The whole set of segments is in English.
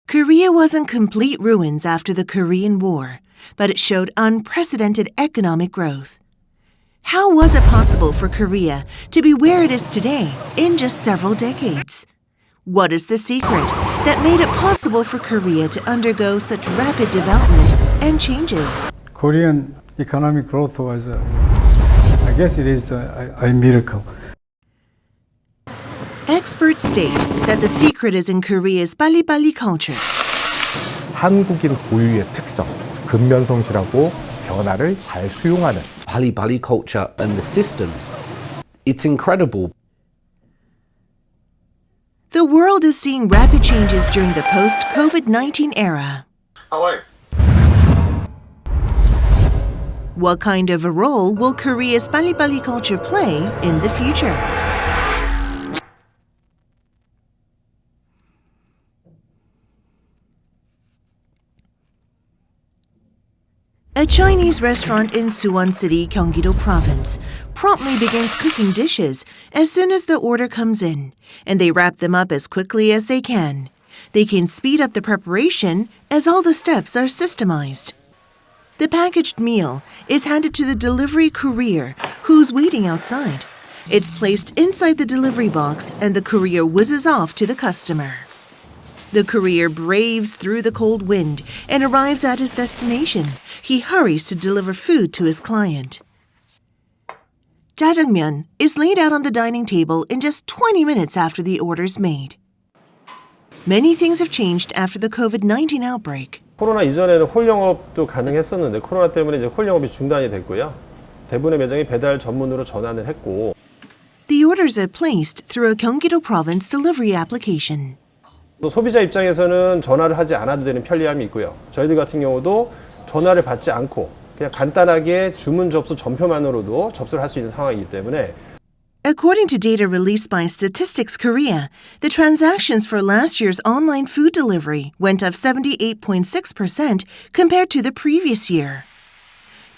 Korea was in complete ruins after the Korean War, but it showed unprecedented economic growth. How was it possible for Korea to be where it is today in just several decades? What is the secret that made it possible for Korea to undergo such rapid development and changes? Korean economic growth was, I guess it is a miracle. Experts state that the secret is in Korea's Ppalli culture. 한국인 고유의 특성, 근면성실하고 변화를 잘 수용하는 Ppalli culture and the systems. It's incredible. The world is seeing rapid changes during the post-COVID-19 era. How are you? What kind of a role will Korea's Ppalli culture play in the future? A Chinese restaurant in Suwon City, Gyeonggi-do Province, promptly begins cooking dishes as soon as the order comes in, and they wrap them up as quickly as they can. They can speed up the preparation as all the steps are systemized. The packaged meal is handed to the delivery courier, who's waiting outside. It's placed inside the delivery box, and the courier whizzes off to the customer. The courier braves through the cold wind and arrives at his destination. He hurries to deliver food to his client. Jjajangmyeon is laid out on the dining table in just 20 minutes after the order's made. Many things have changed after the COVID-19 outbreak. 코로나 이전에는 홀 영업도 가능했었는데 코로나 때문에 이제 홀 영업이 중단이 됐고요. 대부분의 매장이 배달 전문으로 전환을 했고. The orders are placed through a Gyeonggi-do Province delivery application. 또 소비자 입장에서는 전화를 하지 않아도 되는 편리함이 있고요. 저희들 같은 경우도 전화를 받지 않고 그냥 간단하게 주문 접수 전표만으로도 접수를 할 수 있는 상황이기 때문에 According to data released by Statistics Korea, the transactions for last year's online food delivery went up 78.6% compared to the previous year.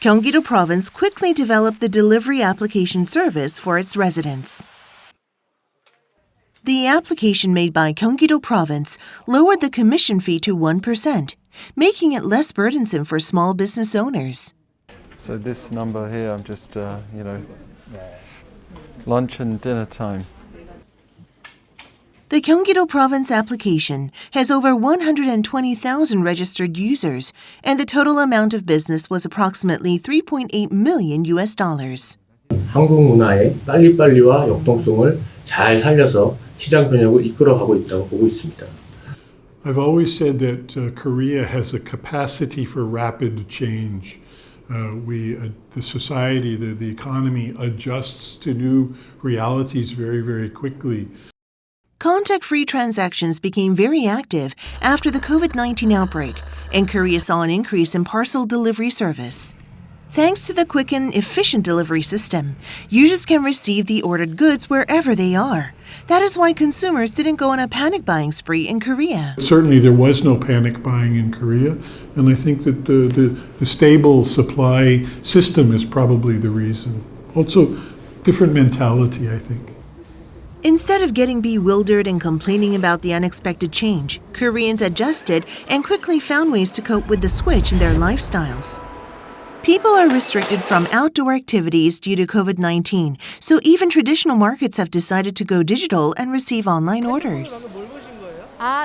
Gyeonggi-do Province quickly developed the delivery application service for its residents. The application made by Gyeonggi-do Province lowered the commission fee to 1%, making it less burdensome for small business owners. So this number here, I'm just, lunch and dinner time. The Gyeonggi-do Province application has over 120,000 registered users, and the total amount of business was approximately $3.8 million. 한국 문화의 빨리빨리와 역동성을 잘 살려서 시장 변혁을 이끌어가고 있다고 보고 있습니다. I've always said that Korea has a capacity for rapid change. The society, the economy adjusts to new realities very, very quickly. Contact-free transactions became very active after the COVID-19 outbreak, and Korea saw an increase in parcel delivery service. Thanks to the quick and efficient delivery system, users can receive the ordered goods wherever they are. That is why consumers didn't go on a panic buying spree in Korea. Certainly there was no panic buying in Korea, and I think that the stable supply system is probably the reason. Also, different mentality, I think. Instead of getting bewildered and complaining about the unexpected change, Koreans adjusted and quickly found ways to cope with the switch in their lifestyles. People are restricted from outdoor activities due to COVID-19, so even traditional markets have decided to go digital and receive online orders.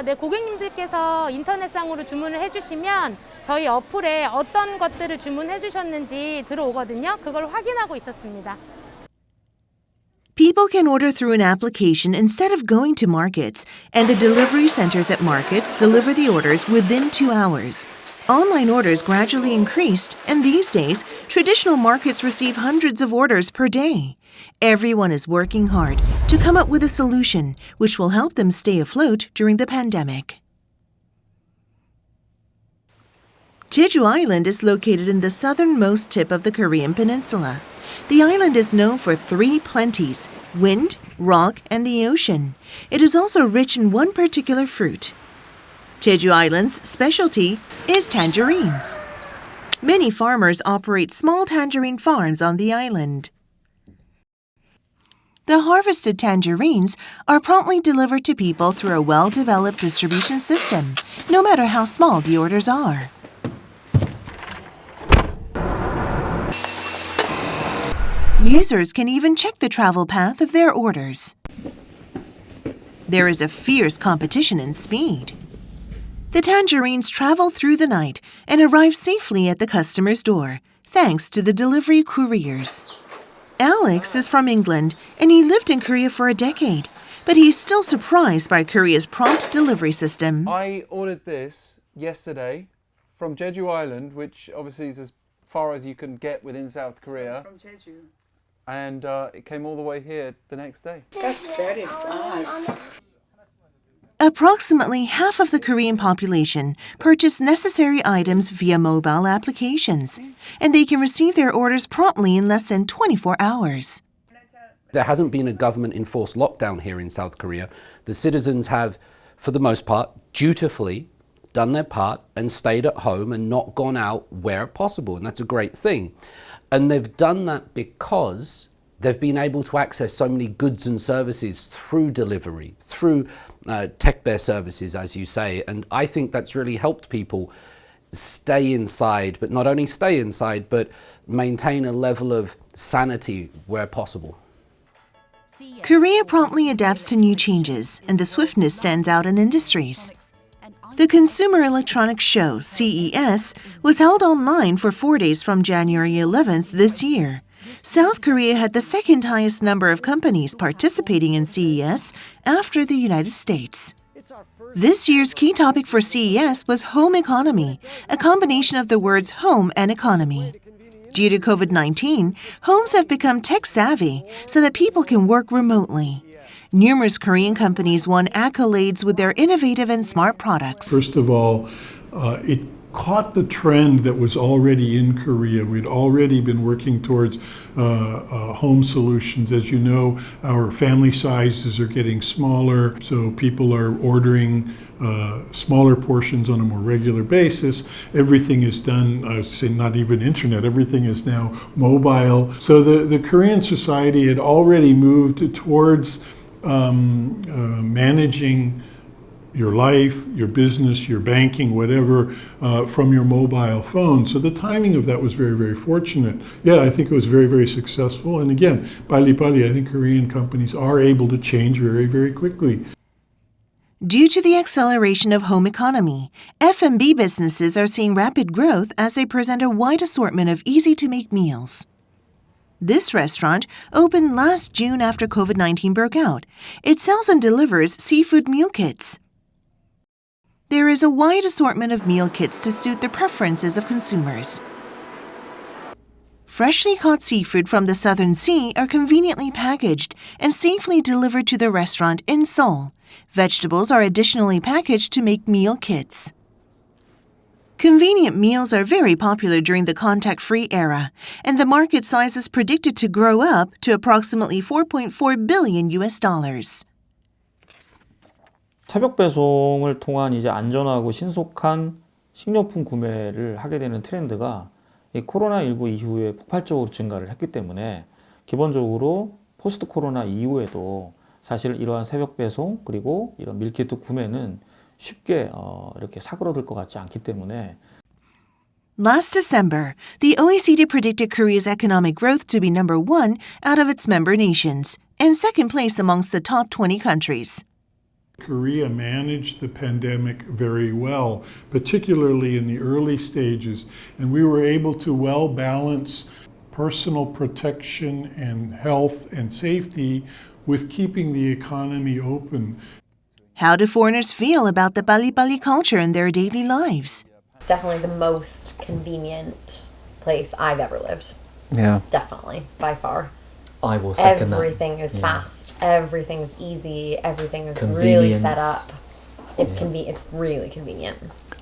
네, 고객님들께서 인터넷상으로 주문을 해주시면 저희 어플에 어떤 것들을 주문해 주셨는지 들어오거든요. 그걸 확인하고 있었습니다. People can order through an application instead of going to markets, and the delivery centers at markets deliver the orders within 2 hours. Online orders gradually increased, and these days, traditional markets receive hundreds of orders per day. Everyone is working hard to come up with a solution which will help them stay afloat during the pandemic. Jeju Island is located in the southernmost tip of the Korean peninsula. The island is known for 3 plenties: wind, rock, and the ocean. It is also rich in one particular fruit. Jeju Island's specialty is tangerines. Many farmers operate small tangerine farms on the island. The harvested tangerines are promptly delivered to people through a well-developed distribution system, no matter how small the orders are. Users can even check the travel path of their orders. There is a fierce competition in speed. The tangerines travel through the night and arrive safely at the customer's door, thanks to the delivery couriers. Alex is from England, and he lived in Korea for a decade, but he's still surprised by Korea's prompt delivery system. I ordered this yesterday from Jeju Island, which obviously is as far as you can get within South Korea. From Jeju. And it came all the way here the next day. That's very fast. Approximately half of the Korean population purchase necessary items via mobile applications, and they can receive their orders promptly in less than 24 hours. There hasn't been a government-enforced lockdown here in South Korea. The citizens have, for the most part, dutifully done their part and stayed at home and not gone out where possible, and that's a great thing. And they've done that because they've been able to access so many goods and services through delivery, through tech-bear services, as you say. And I think that's really helped people stay inside, but not only stay inside, but maintain a level of sanity where possible. Korea promptly adapts to new changes, and the swiftness stands out in industries. The Consumer Electronics Show, CES, was held online for 4 days from January 11th this year. South Korea had the second highest number of companies participating in CES after the United States. This year's key topic for CES was home economy, a combination of the words home and economy. Due to COVID-19, homes have become tech-savvy so that people can work remotely. Numerous Korean companies won accolades with their innovative and smart products. First of all, it caught the trend that was already in Korea. We'd already been working towards home solutions. As you know, our family sizes are getting smaller, so people are ordering smaller portions on a more regular basis. Everything is done, say not even internet, everything is now mobile. So the Korean society had already moved towards managing your life, your business, your banking, whatever, from your mobile phone. So the timing of that was very, very fortunate. Yeah, I think it was very, very successful. And again, Ppalli, I think Korean companies are able to change very, very quickly. Due to the acceleration of home economy, F&B businesses are seeing rapid growth as they present a wide assortment of easy-to-make meals. This restaurant opened last June after COVID-19 broke out. It sells and delivers seafood meal kits. There is a wide assortment of meal kits to suit the preferences of consumers. Freshly caught seafood from the Southern Sea are conveniently packaged and safely delivered to the restaurant in Seoul. Vegetables are additionally packaged to make meal kits. Convenient meals are very popular during the contact-free era, and the market size is predicted to grow up to approximately $4.4 billion. 새벽 배송을 통한 이제 안전하고 신속한 식료품 구매를 하게 되는 트렌드가 이 코로나19 이후에 폭발적으로 증가를 했기 때문에 기본적으로 포스트 코로나 이후에도 사실 이러한 새벽 배송 그리고 이런 밀키트 구매는 쉽게 이렇게 사그러들 것 같지 않기 때문에. Last December, the OECD predicted Korea's economic growth to be number 1 out of its member nations and second place amongst the top 20 countries. Korea managed the pandemic very well, particularly in the early stages, and we were able to well balance personal protection and health and safety with keeping the economy open. How do foreigners feel about the Ppalli culture in their daily lives? It's definitely the most convenient place I've ever lived. Yeah. Definitely, by far. I will second that. Everything is fast. Everything is easy. Everything is Convenient. really set up. It's It's really convenient.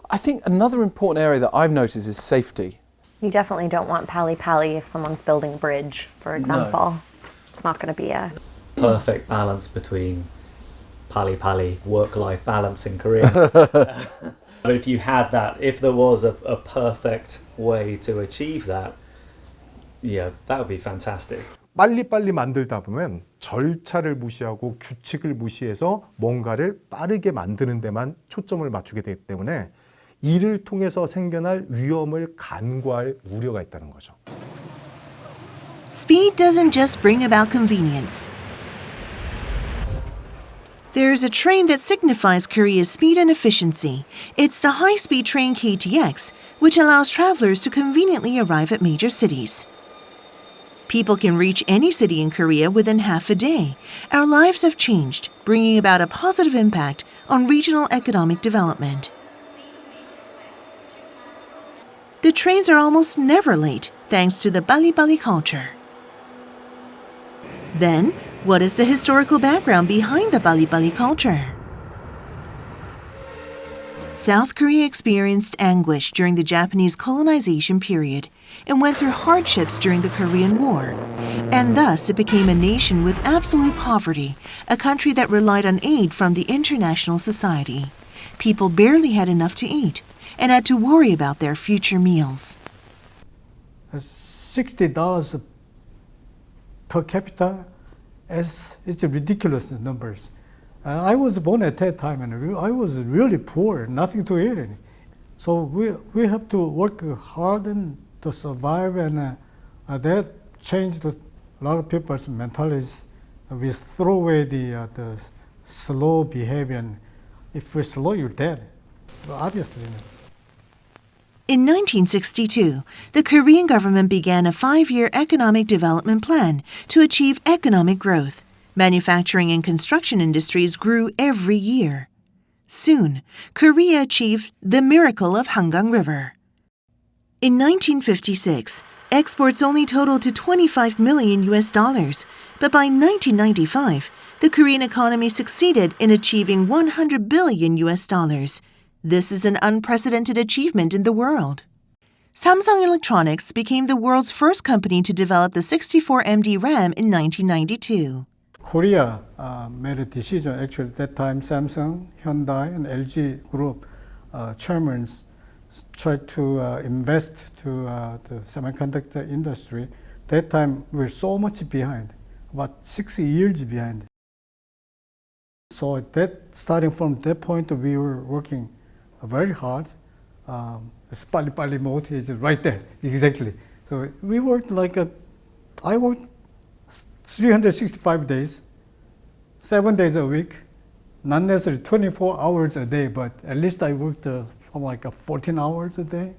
I think another important area that I've noticed is safety. You definitely don't want Ppalli if someone's building a bridge, for example. No. It's not going to be a perfect balance between Ppalli work-life balance in Korea. But if you had that, if there was a perfect way to achieve that, yeah, that would be fantastic. 빨리빨리 만들다 보면 절차를 무시하고 규칙을 무시해서 뭔가를 빠르게 만드는 데만 초점을 맞추게 되기 때문에 이를 통해서 생겨날 위험을 간과할 우려가 있다는 거죠. Speed doesn't just bring about convenience. There's a train that signifies Korea's speed and efficiency. It's the high-speed train KTX, which allows travelers to conveniently arrive at major cities. People can reach any city in Korea within half a day. Our lives have changed, bringing about a positive impact on regional economic development. The trains are almost never late, thanks to the Ppalli culture. Then, what is the historical background behind the Ppalli culture? South Korea experienced anguish during the Japanese colonization period and went through hardships during the Korean War. And thus it became a nation with absolute poverty, a country that relied on aid from the international society. People barely had enough to eat and had to worry about their future meals. $60 per capita, it's ridiculous numbers. I was born at that time and I was really poor, nothing to eat. So we have to work hard and to survive, and that changed a lot of people's mentalities. We throw away the slow behavior, and if we're slow, you're dead, obviously. In 1962, the Korean government began a 5-year economic development plan to achieve economic growth. Manufacturing and construction industries grew every year. Soon, Korea achieved the miracle of Hangang River. In 1956, exports only totaled to $25 million, but by 1995, the Korean economy succeeded in achieving $100 billion. This is an unprecedented achievement in the world. Samsung Electronics became the world's first company to develop the 64MD RAM in 1992. Korea made a decision. Actually, at that time, Samsung, Hyundai, and LG Group chairmen tried to invest to the semiconductor industry. That time, we were so much behind, about 6 years behind. So starting from that point, we were working very hard. This Ppalli mode is right there, exactly. So we worked I worked 365 days, 7 days a week, not necessarily 24 hours a day, but at least I worked 14 hours a day.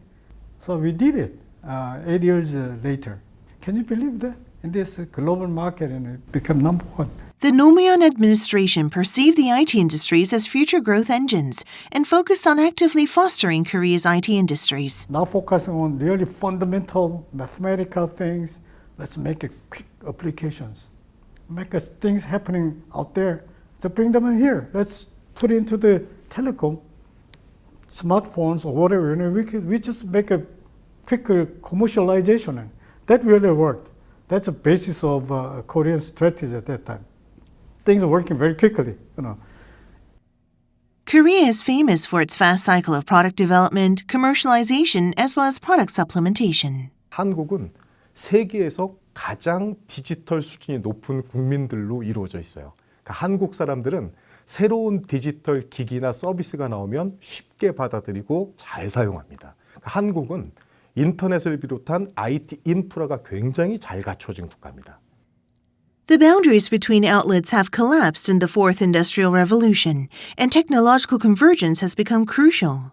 So we did it 8 years later. Can you believe that? In this global market, and it became number one. The Nomuyon administration perceived the IT industries as future growth engines and focused on actively fostering Korea's IT industries. Now focusing on really fundamental mathematical things, let's make quick applications. Make things happening out there. So bring them in here. Let's put into the telecom, smartphones or whatever. We just make a quicker commercialization. And that really worked. That's the basis of Korean strategy at that time. Things are working very quickly, Korea is famous for its fast cycle of product development, commercialization, as well as product supplementation. 한국은 세계에서 가장 디지털 수준이 높은 국민들로 이루어져 있어요. 그러니까 한국 사람들은 새로운 디지털 기기나 서비스가 나오면 쉽게 받아들이고 잘 사용합니다. 그러니까 한국은 인터넷을 비롯한 IT 인프라가 굉장히 잘 갖춰진 국가입니다. The boundaries between outlets have collapsed in the Fourth Industrial Revolution, and technological convergence has become crucial.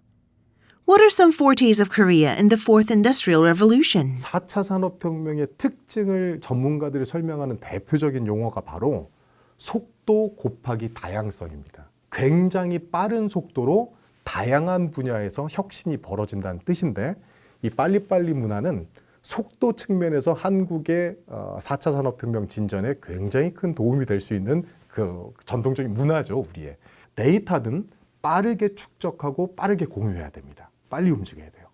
What are some fortes of Korea in the Fourth Industrial Revolution? 4차 산업혁명의 특징을 전문가들이 설명하는 대표적인 용어가 바로 속도 곱하기 다양성입니다. 굉장히 빠른 속도로 다양한 분야에서 혁신이 벌어진다는 뜻인데, 이 빨리빨리 문화는 속도 측면에서 한국의 4차 산업혁명 진전에 굉장히 큰 도움이 될 수 있는 그 전통적인 문화죠, 우리의. 데이터는 빠르게 축적하고 빠르게 공유해야 됩니다. 빨리 움직여야 돼요.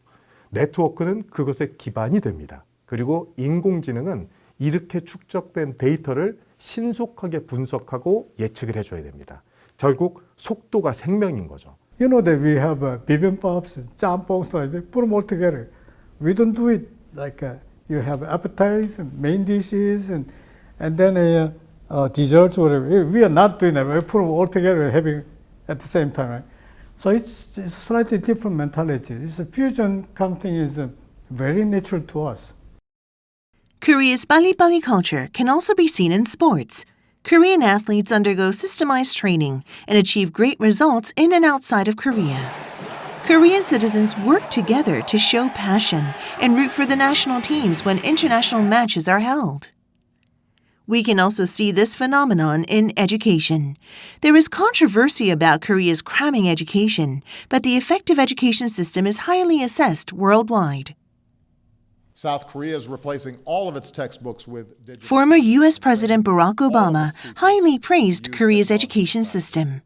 네트워크는 그것의 기반이 됩니다. 그리고 인공지능은 이렇게 축적된 데이터를 신속하게 분석하고 예측을 해줘야 됩니다. 결국 속도가 생명인 거죠. You know that we have bibimbaps, jjampongs, put them all together. We don't do it like you have appetizers and main dishes, and then desserts, whatever. We are not doing that. We're putting all together, having at the same time, right? So it's slightly different mentality. It's a fusion counting is very natural to us. Korea's Ppalli culture can also be seen in sports. Korean athletes undergo systemized training and achieve great results in and outside of Korea. Korean citizens work together to show passion and root for the national teams when international matches are held. We can also see this phenomenon in education. There is controversy about Korea's cramming education, but the effective education system is highly assessed worldwide. South Korea is replacing all of its textbooks with digital. Former U.S. President Barack Obama highly praised Korea's education system.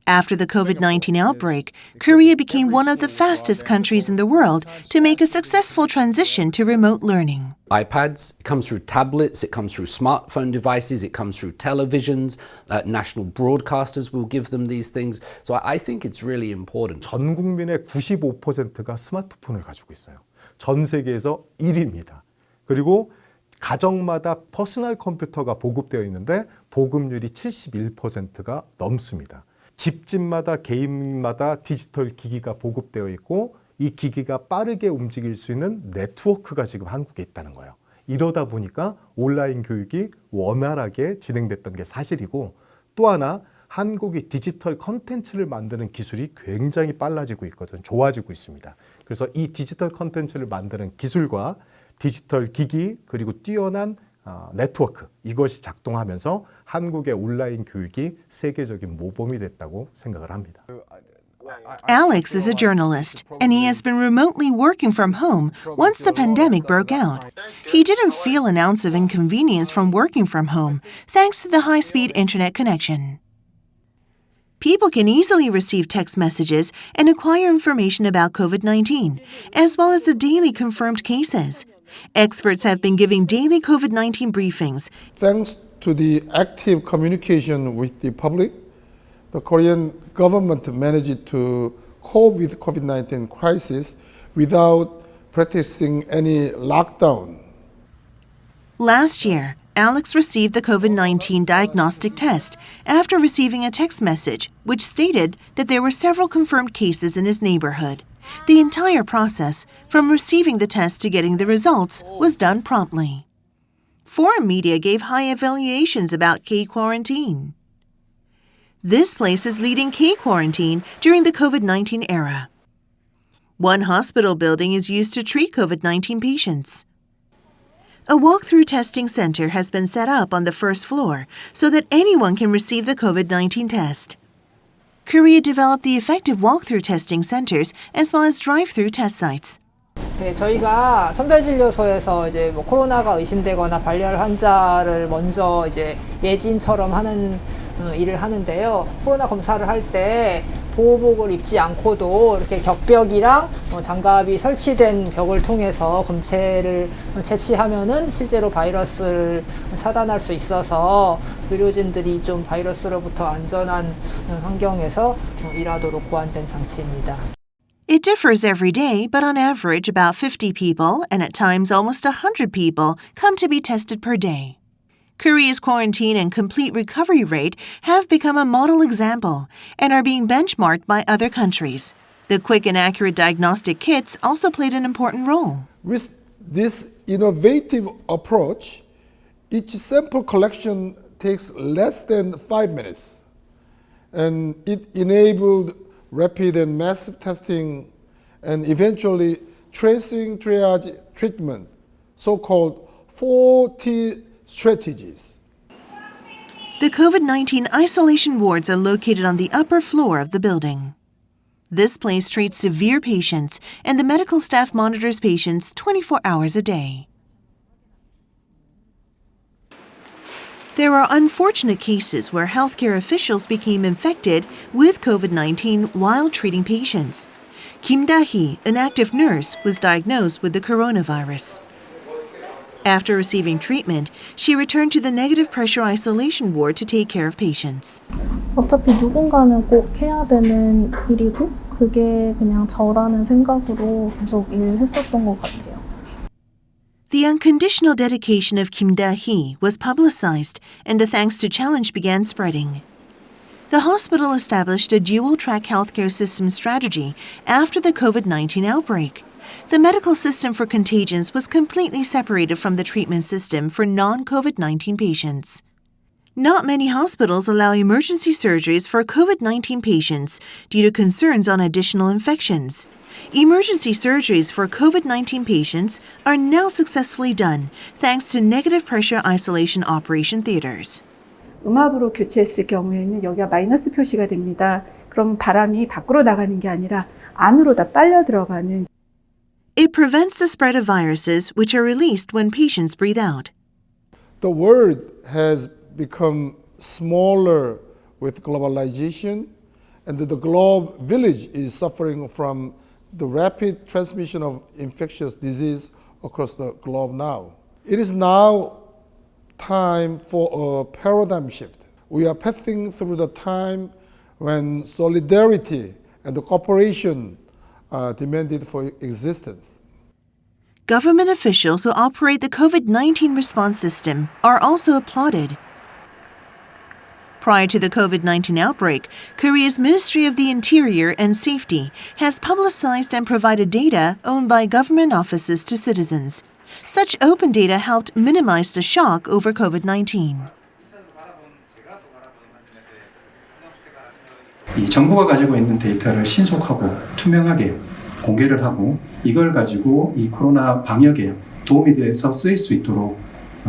After the COVID-19 outbreak, Korea became one of the fastest countries in the world to make a successful transition to remote learning. iPads, it comes through tablets, it comes through smartphone devices, it comes through televisions, national broadcasters will give them these things. So I think it's really important. 전 국민의 95%가 스마트폰을 가지고 있어요. 전 세계에서 1위입니다. 그리고 가정마다 퍼스널 컴퓨터가 보급되어 있는데 보급률이 71%가 넘습니다. 집집마다 개인마다 디지털 기기가 보급되어 있고 이 기기가 빠르게 움직일 수 있는 네트워크가 지금 한국에 있다는 거예요. 이러다 보니까 온라인 교육이 원활하게 진행됐던 게 사실이고 또 하나 한국이 디지털 컨텐츠를 만드는 기술이 굉장히 빨라지고 있거든, 좋아지고 있습니다. 그래서 이 디지털 컨텐츠를 만드는 기술과 디지털 기기 그리고 뛰어난 네트워크 이것이 작동하면서 한국의 온라인 교육이 세계적인 모범이 됐다고 생각을 합니다. Alex is a journalist, and he has been remotely working from home once the pandemic broke out. He didn't feel an ounce of inconvenience from working from home, thanks to the high-speed internet connection. People can easily receive text messages and acquire information about COVID-19, as well as the daily confirmed cases. Experts have been giving daily COVID-19 briefings. Thanks to the active communication with the public, the Korean government managed to cope with COVID-19 crisis without practicing any lockdown. Last year, Alex received the COVID-19 diagnostic test after receiving a text message which stated that there were several confirmed cases in his neighborhood. The entire process, from receiving the test to getting the results, was done promptly. Foreign media gave high evaluations about K-quarantine. This place is leading K-quarantine during the COVID-19 era. One hospital building is used to treat COVID-19 patients. A walk-through testing center has been set up on the first floor so that anyone can receive the COVID-19 test. Korea developed the effective walk-through testing centers as well as drive-through test sites. 네, 저희가 선별진료소에서 이제 뭐 코로나가 의심되거나 발열 환자를 먼저 이제 예진처럼 하는 일을 하는데요. 코로나 검사를 할 때 보호복을 입지 않고도 이렇게 격벽이랑 장갑이 설치된 벽을 통해서 검체를 채취하면은 실제로 바이러스를 차단할 수 있어서 의료진들이 좀 바이러스로부터 안전한 환경에서 일하도록 고안된 장치입니다. It differs every day, but on average about 50 people and at times almost 100 people come to be tested per day. Korea's quarantine and complete recovery rate have become a model example and are being benchmarked by other countries. The quick and accurate diagnostic kits also played an important role. With this innovative approach, each sample collection takes less than 5 minutes, and it enabled rapid and massive testing and eventually tracing, triage, treatment, so-called 4T strategies. The COVID-19 isolation wards are located on the upper floor of the building. This place treats severe patients, and the medical staff monitors patients 24 hours a day. There are unfortunate cases where healthcare officials became infected with COVID-19 while treating patients. Kim Da-hee, an active nurse, was diagnosed with the coronavirus. After receiving treatment, she returned to the negative pressure isolation ward to take care of patients. 어차피 누군가는 꼭 해야 되는 일이고 그게 그냥 저라는 생각으로 계속 일했었던 것 같아요. The The unconditional dedication of Kim Da-hee was publicized, and the Thanks to Challenge began spreading. The hospital established a dual-track healthcare system strategy after the COVID-19 outbreak. The medical system for contagions was completely separated from the treatment system for non-COVID-19 patients. Not many hospitals allow emergency surgeries for COVID-19 patients due to concerns on additional infections. Emergency surgeries for COVID-19 patients are now successfully done thanks to negative pressure isolation operation theaters. 음압으로 교체했을 경우에는 여기가 마이너스 표시가 됩니다. 그럼 바람이 밖으로 나가는 게 아니라 안으로 다 빨려 들어가는. It prevents the spread of viruses which are released when patients breathe out. The world has become smaller with globalization, and the globe village is suffering from the rapid transmission of infectious disease across the globe now. It is now time for a paradigm shift. We are passing through the time when solidarity and the cooperation are demanded for existence. Government officials who operate the COVID-19 response system are also applauded. Prior to the COVID-19 outbreak, Korea's Ministry of the Interior and Safety has publicized and provided data owned by government offices to citizens. Such open data helped minimize the shock over COVID-19. 이 정부가 가지고 있는 데이터를 신속하고 투명하게 공개를 하고 이걸 가지고 이 코로나 방역에 도움이 돼서 쓰일 수 있도록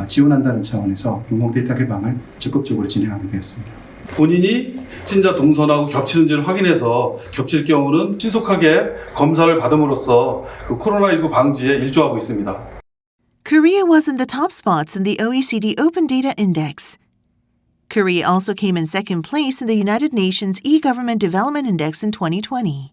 지원한다는 차원에서 공공 데이터 개방을 적극적으로 진행하게 되었습니다. 본인이 확진자 동선하고 겹치는지를 확인해서 겹칠 경우는 신속하게 검사를 받음으로써 그 코로나19 방지에 일조하고 있습니다. Korea was in the top spots in the OECD Open Data Index. Korea also came in second place in the United Nations E-Government Development Index in 2020.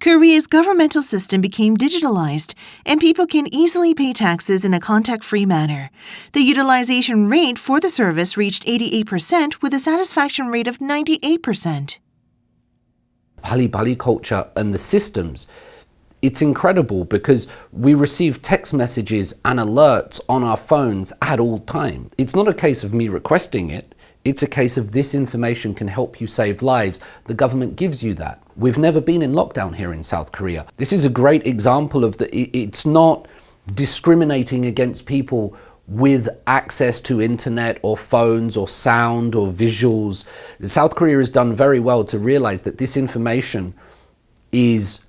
Korea's governmental system became digitalized, and people can easily pay taxes in a contact-free manner. The utilization rate for the service reached 88% with a satisfaction rate of 98%. Ppalli culture and the systems, it's incredible because we receive text messages and alerts on our phones at all time. It's not a case of me requesting it. It's a case of this information can help you save lives. The government gives you that. We've never been in lockdown here in South Korea. This is a great example of it's not discriminating against people with access to internet or phones or sound or visuals. South Korea has done very well to realize that this information is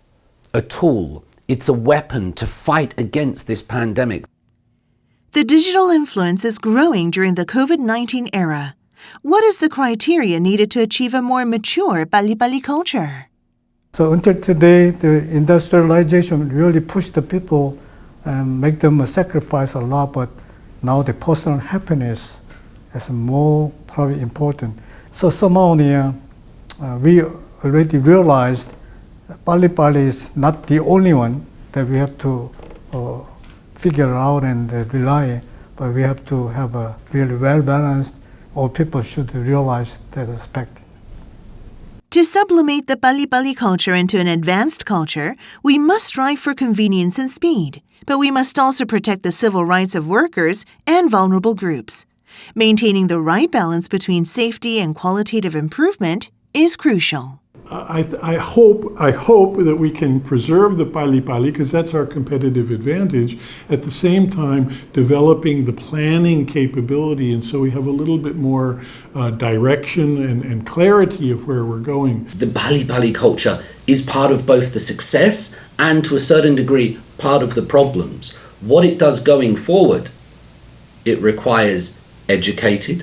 a tool. It's a weapon to fight against this pandemic. The digital influence is growing during the COVID-19 era. What is the criteria needed to achieve a more mature Ppalli culture? So until today, the industrialization really pushed the people and make them sacrifice a lot, but now the personal happiness is more probably important. So somehow we already realized Ppalli is not the only one that we have to figure out and rely, but we have to have a really well-balanced. All people should realize that aspect. To sublimate the Ppalli culture into an advanced culture, we must strive for convenience and speed, but we must also protect the civil rights of workers and vulnerable groups. Maintaining the right balance between safety and qualitative improvement is crucial. I hope that we can preserve the Ppalli because that's our competitive advantage. At the same time, developing the planning capability, and so we have a little bit more direction and clarity of where we're going. The Ppalli culture is part of both the success and, to a certain degree, part of the problems. What it does going forward, it requires educated,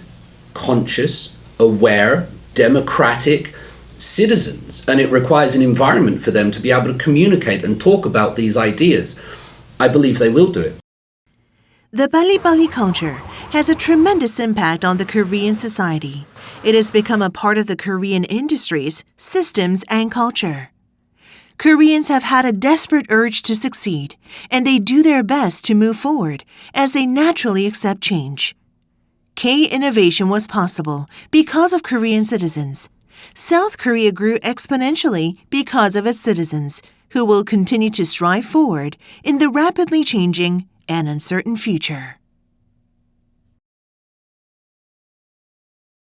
conscious, aware, democratic citizens, and it requires an environment for them to be able to communicate and talk about these ideas. I believe they will do it. The Ppalli culture has a tremendous impact on the Korean society. It has become a part of the Korean industries, systems, and culture. Koreans have had a desperate urge to succeed, and they do their best to move forward as they naturally accept change. K-innovation was possible because of Korean citizens. South Korea grew exponentially because of its citizens, who will continue to strive forward in the rapidly changing an uncertain future.